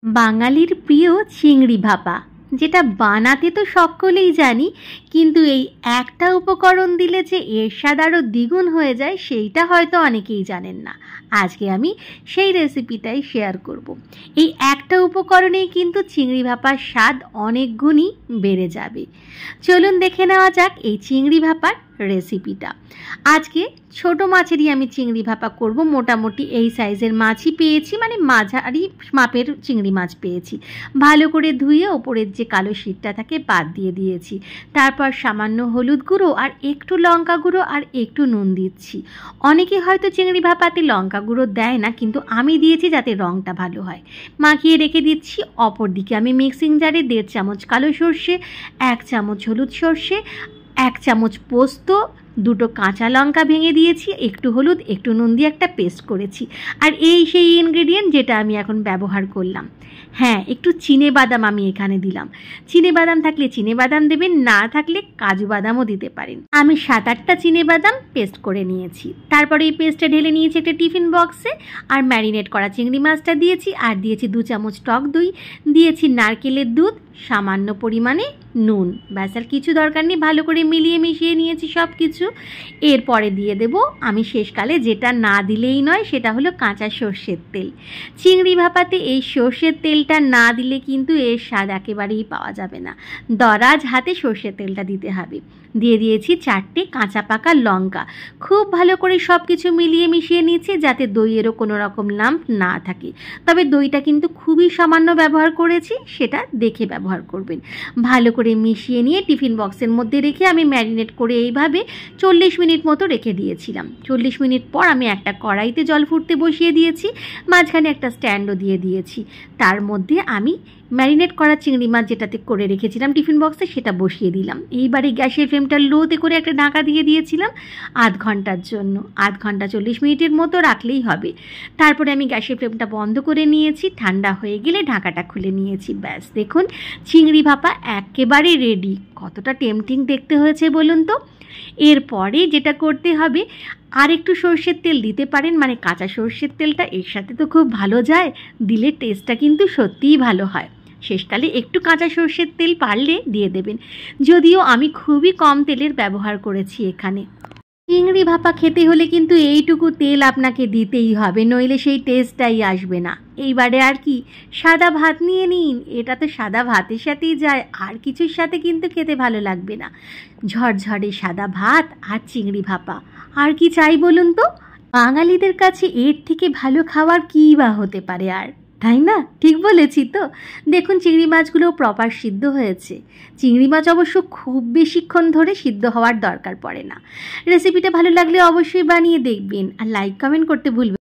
বাঙালির প্রিয় চিংড়ি ভাপা, যেটা বানাতে তো সকলেই জানি, কিন্তু এই একটা উপকরণ দিলে যে এর স্বাদ আরও দ্বিগুণ হয়ে যায় সেইটা হয়তো অনেকেই জানেন না। আজকে আমি সেই রেসিপিটাই শেয়ার করব। এই একটা উপকরণেই কিন্তু চিংড়ি ভাপার স্বাদ অনেক গুণই বেড়ে যাবে। চলুন দেখে নেওয়া যাক এই চিংড়ি ভাপার রেসিপিটা। আজকে ছোট মাছেরই আমি চিংড়ি ভাপা করব। মোটামুটি এই সাইজের মাছই পেয়েছি, মানে মাঝারি মাপের চিংড়ি মাছ পেয়েছি। ভালো করে ধুয়ে ওপরের যে কালো শীটটা থাকে বাদ দিয়ে দিয়েছি। তারপর সামান্য হলুদ গুঁড়ো আর একটু লঙ্কা গুঁড়ো আর একটু নুন দিচ্ছি। অনেকে হয়তো চিংড়ি ভাপাতে লঙ্কা গুঁড়ো দেয় না, কিন্তু আমি দিয়েছি যাতে রঙটা ভালো হয়। মাখিয়ে রেখে দিচ্ছি। অপরদিকে আমি মিক্সিং জারে 1.5 চামচ কালো সর্ষে, 1 চামচ হলুদ সর্ষে, 1 চামচ পোস্ত, 2টো কাঁচা লঙ্কা ভেঙে দিয়েছি, একটু হলুদ একটু নুন দিয়ে একটা পেস্ট করেছি। আর এই সেই ইনগ্রেডিয়েন্ট যেটা আমি এখন ব্যবহার করলাম। হ্যাঁ, একটু চিনে বাদাম আমি এখানে দিলাম। চিনে বাদাম থাকলে চিনে বাদাম দেবেন, না থাকলে কাজু বাদামও দিতে পারেন। আমি 7-8টা চিনে বাদাম পেস্ট করে নিয়েছি। তারপরে এই পেস্টটা ঢেলে নিয়েছি একটা টিফিন বক্সে, আর ম্যারিনেট করা চিংড়ি মাছটা দিয়েছি, আর দিয়েছি 2 চামচ টক দই, দিয়েছি নারকেলের দুধ, সামান্য পরিমাণে নুন। ব্যাস, আর কিছু দরকার নেই। ভালো করে মিলিয়ে মিশিয়ে নিয়েছি সব কিছু। এরপরে দিয়ে দেব আমি শেষকালে যেটা না দিলেই নয়, সেটা হলো কাঁচা সর্ষের তেল। চিংড়ি ভাপাতে এই সর্ষের তেলটা না দিলে কিন্তু এর স্বাদ একেবারেই পাওয়া যাবে না। দরাজ হাতে সর্ষের তেলটা দিতে হবে। দিয়ে দিয়েছি 4টে কাঁচা পাকা লঙ্কা। খুব ভালো করে সব কিছু মিলিয়ে মিশিয়ে নিয়েছি যাতে দইয়েরও কোনো রকম লাম্প না থাকে। তবে দইটা কিন্তু খুবই সামান্য ব্যবহার করেছি, সেটা দেখে ব্যবহার করবেন। ভালো করে মিশিয়ে নিয়ে টিফিন বক্সের মধ্যে রেখে আমি ম্যারিনেট করে এইভাবে 40 মিনিট মতো রেখে দিয়েছিলাম। 40 মিনিট পর আমি একটা কড়াইতে জল ফুটতে বসিয়ে দিয়েছি, মাঝখানে একটা স্ট্যান্ডও দিয়ে দিয়েছি। তার মধ্যে আমি ম্যারিনেট করা চিংড়ি মাছ যেটাতে করে রেখেছিলাম টিফিন বক্সে সেটা বসিয়ে দিলাম। এইবারে গ্যাসের ফ্লেমটা লোতে করে একটা ঢাকা দিয়ে দিয়েছিলাম আধ ঘন্টার জন্য। আধ ঘন্টা 40 মিনিটের মতো রাখলেই হবে। তারপরে আমি গ্যাসের ফ্লেমটা বন্ধ করে নিয়েছি। ঠান্ডা হয়ে গেলে ঢাকাটা খুলে নিয়েছি। ব্যাস, দেখুন চিংড়ি ভাপা একেবারে রেডি। কতটা টেম্পটিং দেখতে হয়েছে বলুন তো। এরপরে যেটা করতে হবে, আর একটু সর্ষের তেল দিতে পারেন, মানে কাঁচা সর্ষের তেলটা এর সাথে তো খুব ভালো যায়, দিলে টেস্টটা কিন্তু সত্যিই ভালো হয়। শেষকালে একটু কাঁচা সর্ষের তেল পারলে দিয়ে দেবেন, যদিও আমি খুবই কম তেলের ব্যবহার করেছি এখানে। চিংড়ি ভাপা খেতে হলে কিন্তু এইটুকু তেল আপনাকে দিতেই হবে, নইলে সেই টেস্টটাই আসবে না। এইবারে আর কি, সাদা ভাত নিয়ে নিন। এটা তো সাদা ভাতের সাথেই যায়, আর কিছুর সাথে কিন্তু খেতে ভালো লাগবে না। ঝরঝরে সাদা ভাত আর চিংড়ি ভাপা, আর কি চাই বলুন তো। বাঙালিদের কাছে এর থেকে ভালো খাবার কী বা হতে পারে আর, তাই না? ঠিক বলেছি তো। দেখুন চিংড়ি মাছগুলো প্রপার সিদ্ধ হয়েছে। চিংড়ি মাছ অবশ্য খুব বেশিক্ষণ ধরে সিদ্ধ হওয়ার দরকার পড়ে না। রেসিপিটা ভালো লাগলে অবশ্যই বানিয়ে দেখবেন, আর লাইক কমেন্ট করতে ভুলবেন।